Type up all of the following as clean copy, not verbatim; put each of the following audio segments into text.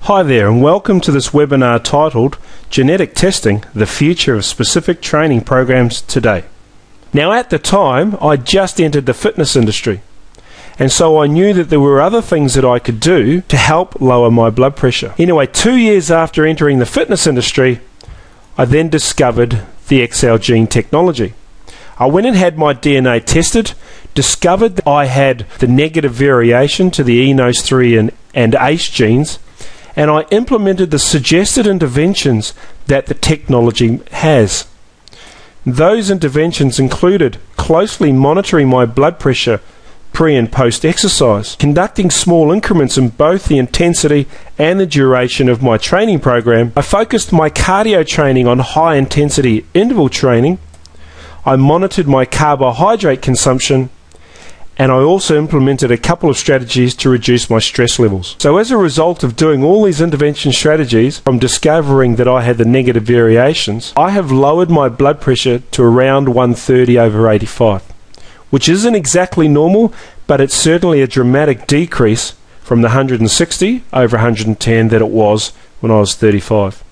Hi there, and welcome to this webinar titled Genetic Testing, the Future of Specific Training Programs Today. Now at the time, I just entered the fitness industry, and so I knew that there were other things that I could do to help lower my blood pressure. Anyway, 2 years after entering the fitness industry, I then discovered the Excelgene technology. I went and had my DNA tested, discovered that I had the negative variation to the eNOS3 and ACE genes, and I implemented the suggested interventions that the technology has. Those interventions included closely monitoring my blood pressure pre and post exercise, conducting small increments in both the intensity and the duration of my training program. I focused my cardio training on high intensity interval training. I monitored my carbohydrate consumption, and I also implemented a couple of strategies to reduce my stress levels. So as a result of doing all these intervention strategies, from discovering that I had the negative variations, I have lowered my blood pressure to around 130/85, which isn't exactly normal, but it's certainly a dramatic decrease from the 160/110 that it was when I was 35.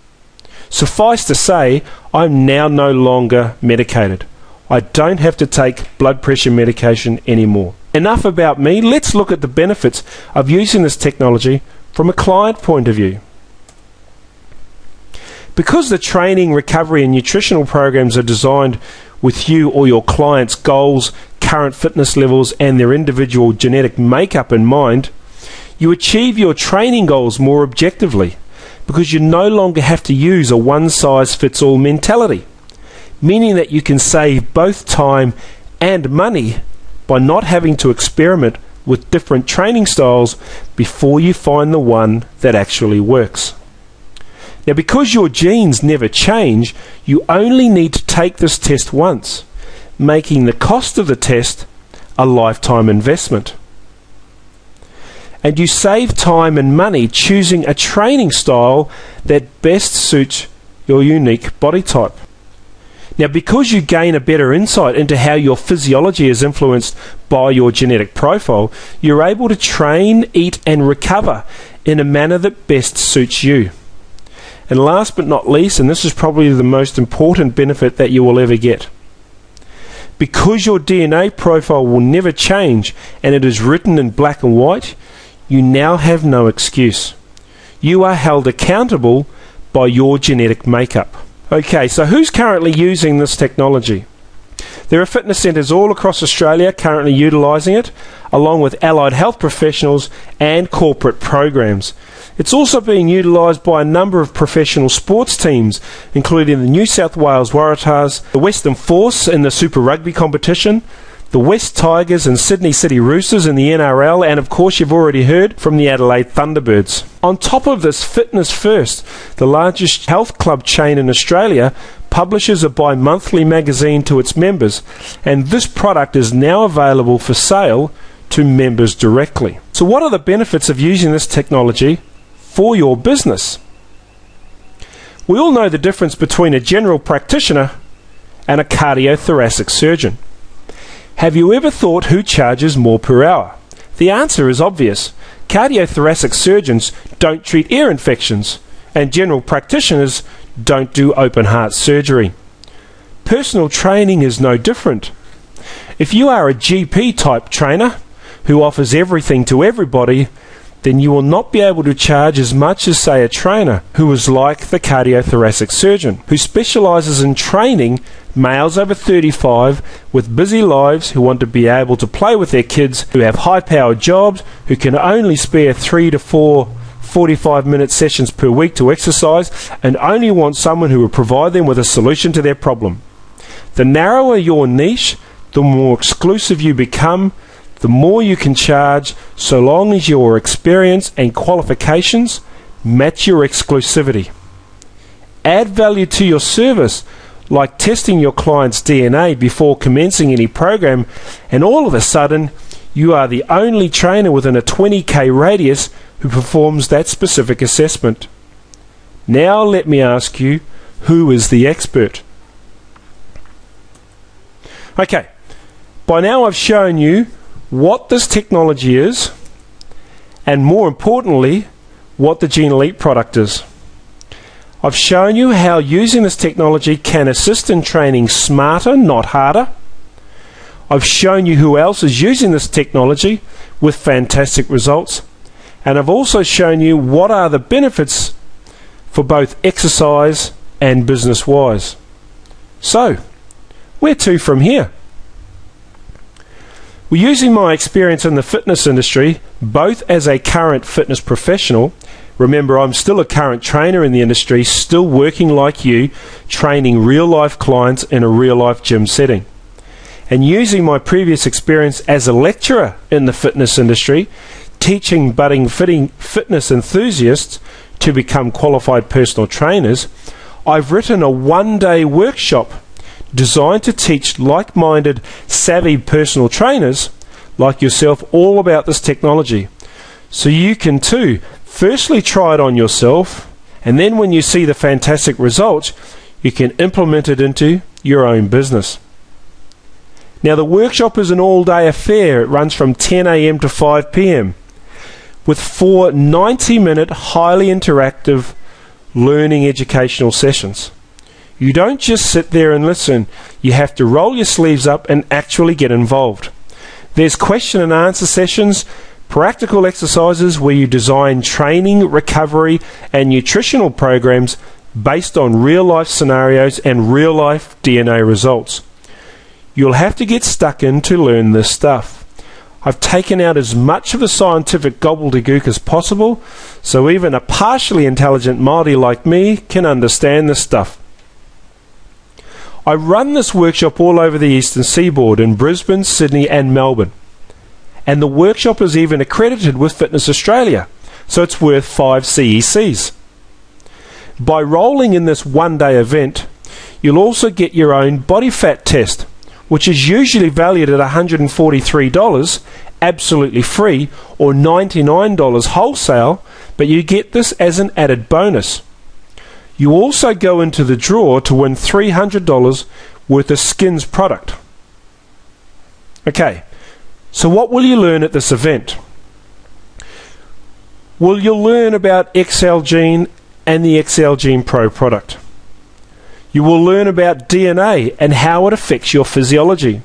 Suffice to say, I'm now no longer medicated. I don't have to take blood pressure medication anymore. Enough about me. Let's look at the benefits of using this technology from a client point of view. Because the training, recovery and nutritional programs are designed with you or your client's goals, current fitness levels and their individual genetic makeup in mind, you achieve your training goals more objectively because you no longer have to use a one-size-fits-all mentality, meaning that you can save both time and money by not having to experiment with different training styles before you find the one that actually works. Now, because your genes never change, you only need to take this test once, making the cost of the test a lifetime investment. And you save time and money choosing a training style that best suits your unique body type. Now, because you gain a better insight into how your physiology is influenced by your genetic profile, you're able to train, eat and recover in a manner that best suits you. And last but not least, and this is probably the most important benefit that you will ever get, because your DNA profile will never change and it is written in black and white, you now have no excuse. You are held accountable by your genetic makeup. Okay, so who's currently using this technology? There are fitness centres all across Australia currently utilising it, along with allied health professionals and corporate programs. It's also being utilised by a number of professional sports teams, including the New South Wales Waratahs, the Western Force in the Super Rugby competition, the West Tigers and Sydney City Roosters in the NRL, and of course you've already heard from the Adelaide Thunderbirds. On top of this, Fitness First, the largest health club chain in Australia, publishes a bi-monthly magazine to its members, and this product is now available for sale to members directly. So what are the benefits of using this technology for your business? We all know the difference between a general practitioner and a cardiothoracic surgeon. Have you ever thought who charges more per hour? The answer is obvious. Cardiothoracic surgeons don't treat ear infections, and general practitioners don't do open heart surgery. Personal training is no different. If you are a GP type trainer who offers everything to everybody, then you will not be able to charge as much as, say, a trainer who is like the cardiothoracic surgeon, who specialises in training males over 35 with busy lives who want to be able to play with their kids, who have high-powered jobs, who can only spare 3 to 4 45-minute sessions per week to exercise, and only want someone who will provide them with a solution to their problem. The narrower your niche, the more exclusive you become, the more you can charge, so long as your experience and qualifications match your exclusivity. Add value to your service, like testing your client's DNA before commencing any program, and all of a sudden you are the only trainer within a 20k radius who performs that specific assessment. Now let me ask you, who is the expert? Okay, by now I've shown you what this technology is, and more importantly, what the Gene Elite product is. I've shown you how using this technology can assist in training smarter, not harder. I've shown you who else is using this technology with fantastic results. And I've also shown you what are the benefits for both exercise and business-wise. So, where to from here? Well, using my experience in the fitness industry, both as a current fitness professional, remember I'm still a current trainer in the industry, still working like you, training real-life clients in a real-life gym setting. And using my previous experience as a lecturer in the fitness industry, teaching budding fitness enthusiasts to become qualified personal trainers, I've written a one-day workshop designed to teach like-minded, savvy personal trainers like yourself all about this technology. So you can too, firstly try it on yourself, and then when you see the fantastic results, you can implement it into your own business. Now the workshop is an all-day affair. It runs from 10 AM to 5 PM with 4 90-minute highly interactive learning educational sessions. You don't just sit there and listen. You have to roll your sleeves up and actually get involved. There's question and answer sessions, practical exercises where you design training, recovery and nutritional programs based on real-life scenarios and real-life DNA results. You'll have to get stuck in to learn this stuff. I've taken out as much of the scientific gobbledygook as possible, so even a partially intelligent Māori like me can understand this stuff. I run this workshop all over the eastern seaboard in Brisbane, Sydney and Melbourne. And the workshop is even accredited with Fitness Australia, so it's worth 5 CECs. By rolling in this one-day event, you'll also get your own body fat test, which is usually valued at $143, absolutely free, or $99 wholesale, but you get this as an added bonus. You also go into the draw to win $300 worth of Skins product. Okay, so what will you learn at this event? Well, you'll learn about Excelgene and the Excelgene Pro product. You will learn about DNA and how it affects your physiology.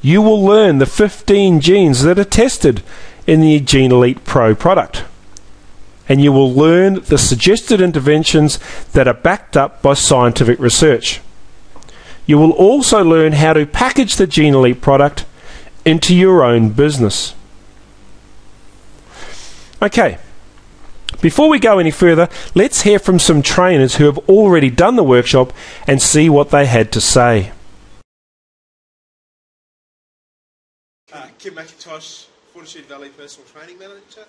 You will learn the 15 genes that are tested in the Gene Elite Pro product. And you will learn the suggested interventions that are backed up by scientific research. You will also learn how to package the Gene Elite product into your own business. Okay. Before we go any further, let's hear from some trainers who have already done the workshop and see what they had to say. Kim McIntosh, Fortitude Valley Personal Training Manager.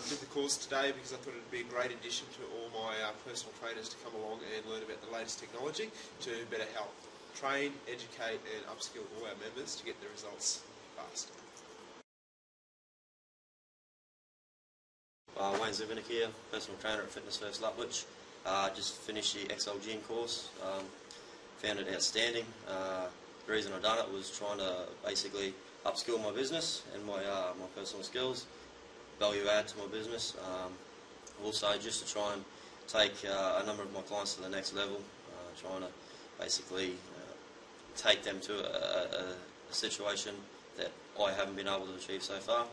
Did the course today because I thought it would be a great addition to all my personal trainers to come along and learn about the latest technology to better help train, educate and upskill all our members to get the results fast. Wayne Zivinick here, personal trainer at Fitness First Lutwich. Just finished the Excelgene course, found it outstanding. The reason I done it was trying to basically upskill my business and my personal skills, value add to my business. Also just to try and take a number of my clients to the next level, trying to basically take them to a situation that I haven't been able to achieve so far.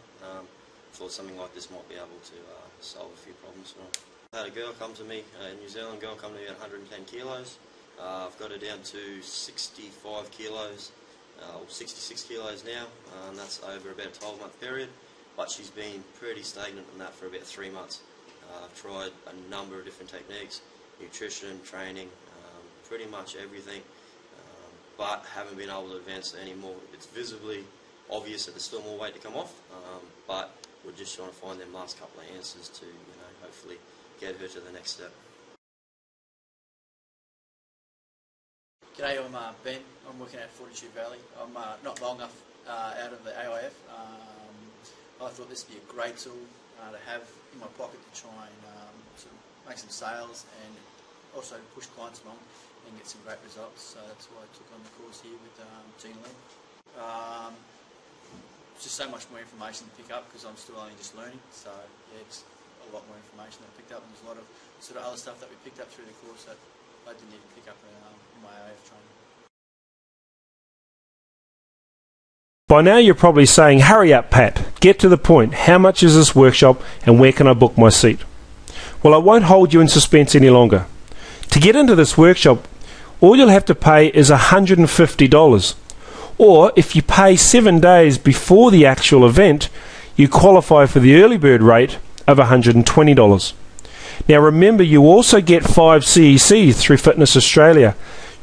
Thought something like this might be able to solve a few problems for them. I had a girl come to me, a New Zealand girl come to me at 110 kilos. I've got her down to 65 kilos, or 66 kilos now. That's over about a 12-month period, but she's been pretty stagnant on that for about 3 months. I've tried a number of different techniques, nutrition, training, pretty much everything, but haven't been able to advance it anymore. It's visibly obvious that there's still more weight to come off, but we're just trying to find them last couple of answers to, hopefully get her to the next step. G'day, I'm Ben. I'm working at Fortitude Valley. I'm not long enough out of the AIF. I thought this would be a great tool to have in my pocket to try and sort of make some sales and also push clients along and get some great results. So that's why I took on the course here with Gene Elite. Just so much more information to pick up because I'm still only just learning. So yeah, I a lot more information that I picked up, and there's a lot of sort of other stuff that we picked up through the course that I didn't even pick up in my AIF training. By now you're probably saying, hurry up Pat, get to the point, how much is this workshop and where can I book my seat? Well, I won't hold you in suspense any longer. To get into this workshop, all you'll have to pay is $150, or if you pay 7 days before the actual event, you qualify for the early bird rate of $120. Now remember, you also get 5 CECs through Fitness Australia.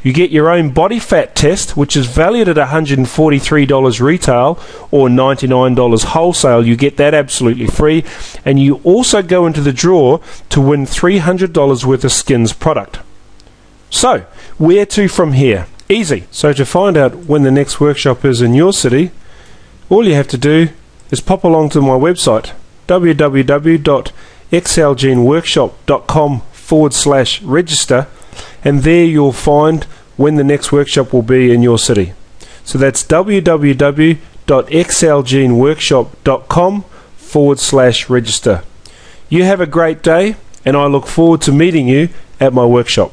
You get your own body fat test, which is valued at $143 retail or $99 wholesale. You get that absolutely free. And you also go into the draw to win $300 worth of Skins product. So, where to from here? Easy. So to find out when the next workshop is in your city, all you have to do is pop along to my website, www.excelgeneworkshop.com/register, and there you'll find when the next workshop will be in your city. So that's www.excelgeneworkshop.com/register. You have a great day, and I look forward to meeting you at my workshop.